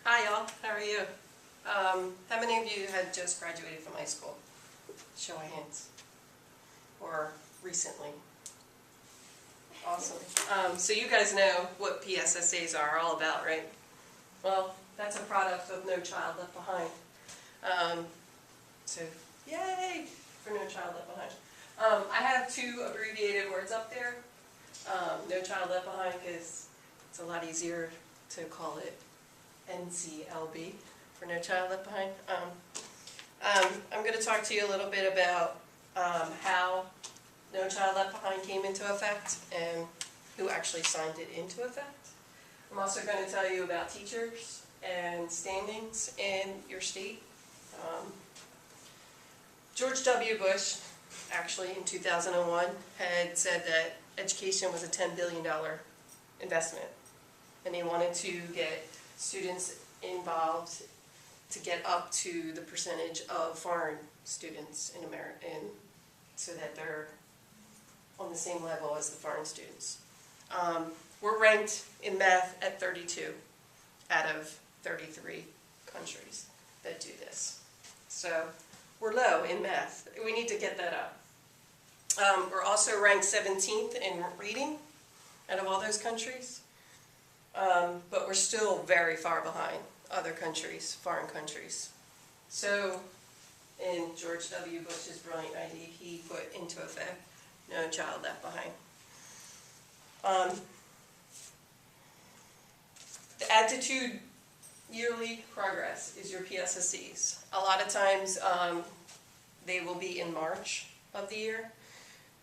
Hi y'all, how are you? How many of you had just graduated from high school? Show of hands. Or recently. Awesome. So you guys know what PSSAs are all about, right? Well, that's a product of No Child Left Behind. So, yay for No Child Left Behind. I have two abbreviated words up there. No Child Left Behind because it's a lot easier to call it NCLB for No Child Left Behind. I'm going to talk to you a little bit about how No Child Left Behind came into effect and who actually signed it into effect. I'm also going to tell you about teachers and standings in your state. George W. Bush, actually in 2001, had said that education was a $10 billion investment, and he wanted to get students involved to get up to the percentage of foreign students in America, and so that they're on the same level as the foreign students. We're ranked in math at 32 out of 33 countries that do this. So we're low in math. We need to get that up. We're also ranked 17th in reading out of all those countries. But we're still very far behind other countries, foreign countries. So, in George W. Bush's brilliant idea, he put into effect No Child Left Behind. The Attitude Yearly Progress is your PSSEs. A lot of times they will be in March of the year.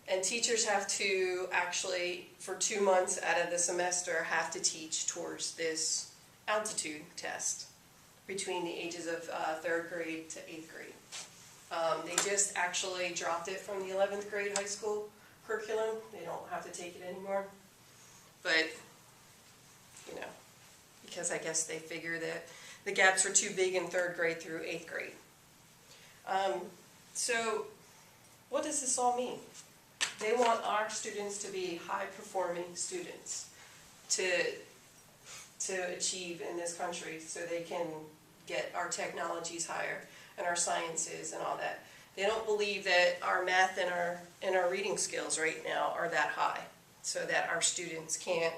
And teachers have to actually, for 2 months out of the semester, have to teach towards this altitude test between the ages of 3rd grade to 8th grade. They just actually dropped it from the 11th grade high school curriculum. They don't have to take it anymore. But, you know, because I guess they figure that the gaps are too big in 3rd grade through 8th grade. So, what does this all mean? They want our students to be high-performing students to achieve in this country so they can get our technologies higher and our sciences and all that. They don't believe that our math and our reading skills right now are that high so that our students can't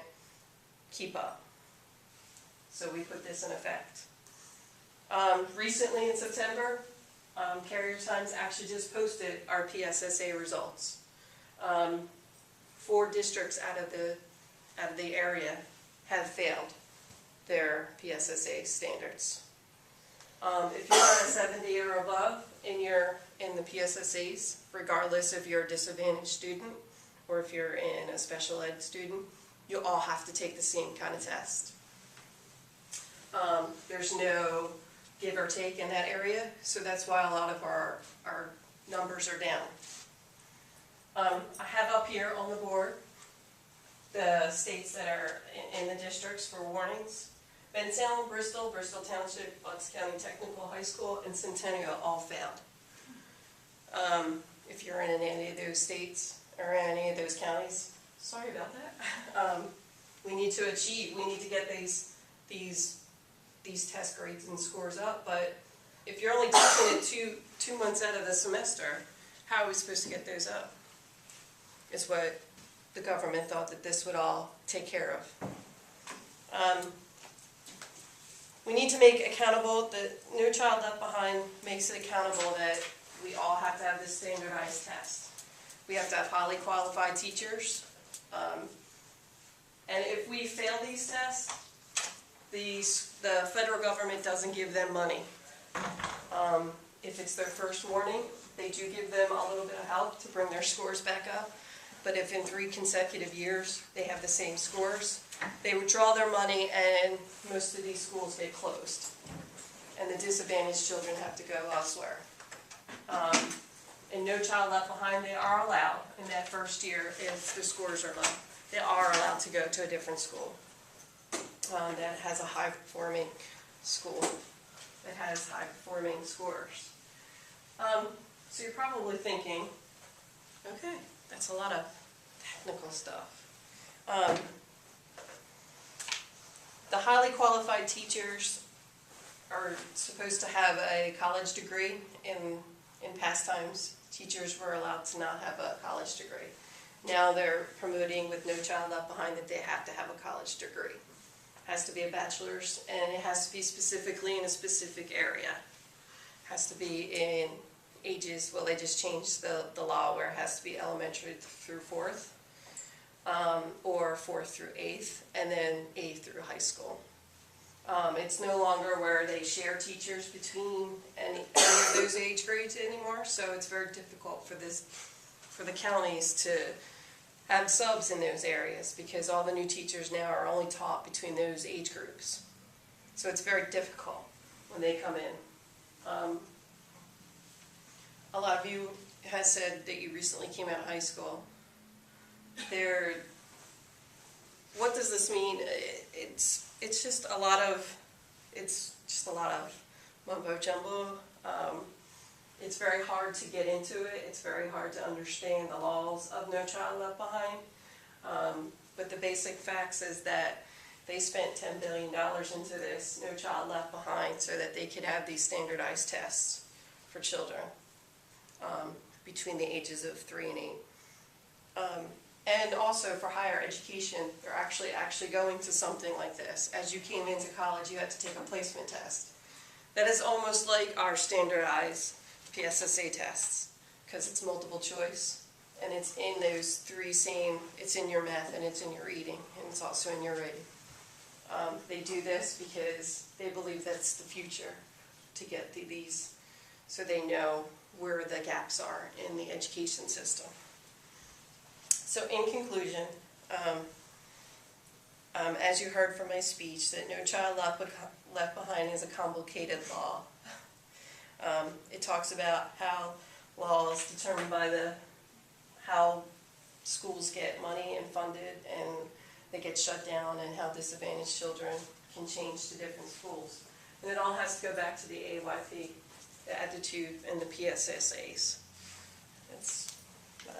keep up. So we put this in effect. Recently in September, Carrier Times actually just posted our PSSA results. 4 districts out of the area have failed their PSSA standards. If you're at a 70 or above in the PSSAs, regardless if you're a disadvantaged student or if you're in a special ed student, you all have to take the same kind of test. There's no give or take in that area, so that's why a lot of our numbers are down. I have up here on the board the states that are in the districts for warnings. Ben Salem, Bristol, Bristol Township, Bucks County Technical High School, and Centennial all failed. If you're in any of those states or in any of those counties, sorry about that. We need to get these test grades and scores up, but if you're only teaching it two months out of the semester, how are we supposed to get those up? Is what the government thought that this would all take care of. We need to make accountable, the No Child Left Behind makes it accountable that we all have to have this standardized test. We have to have highly qualified teachers. And if we fail these tests, the federal government doesn't give them money. If it's their first warning, they do give them a little bit of help to bring their scores back up. But if in 3 consecutive years they have the same scores, they withdraw their money and most of these schools get closed. And the disadvantaged children have to go elsewhere. In No Child Left Behind, they are allowed in that first year, if the scores are low, they are allowed to go to a different school that has a high-performing school, that has high-performing scores. So you're probably thinking, okay, that's a lot of technical stuff. The highly qualified teachers are supposed to have a college degree. In past times, teachers were allowed to not have a college degree. Now they're promoting with No Child Left Behind that they have to have a college degree. It has to be a bachelor's, and it has to be specifically in a specific area. It has to be in ages, well, they just changed the law where it has to be elementary through 4th, or 4th through 8th, and then 8th through high school. It's no longer where they share teachers between any of those age grades anymore, so it's very difficult for the counties to have subs in those areas, because all the new teachers now are only taught between those age groups. So it's very difficult when they come in. A lot of you have said that you recently came out of high school. What does this mean? It's just a lot of mumbo jumbo. It's very hard to get into it. It's very hard to understand the laws of No Child Left Behind. But the basic facts is that they spent $10 billion into this No Child Left Behind so that they could have these standardized tests for children between the ages of 3 and 8. And also for higher education, they're actually going to something like this. As you came into college, you had to take a placement test. That is almost like our standardized PSSA tests, because it's multiple choice, and it's in those three same, it's in your math, and it's in your reading, and it's also in your writing. They do this because they believe that's the future, to get these, so they know where the gaps are in the education system. So in conclusion, as you heard from my speech, that No Child Left Behind is a complicated law. It talks about how laws determined by how schools get money and funded, and they get shut down, and how disadvantaged children can change to different schools. And it all has to go back to the AYP, the attitude, and the PSSAs. That's bye.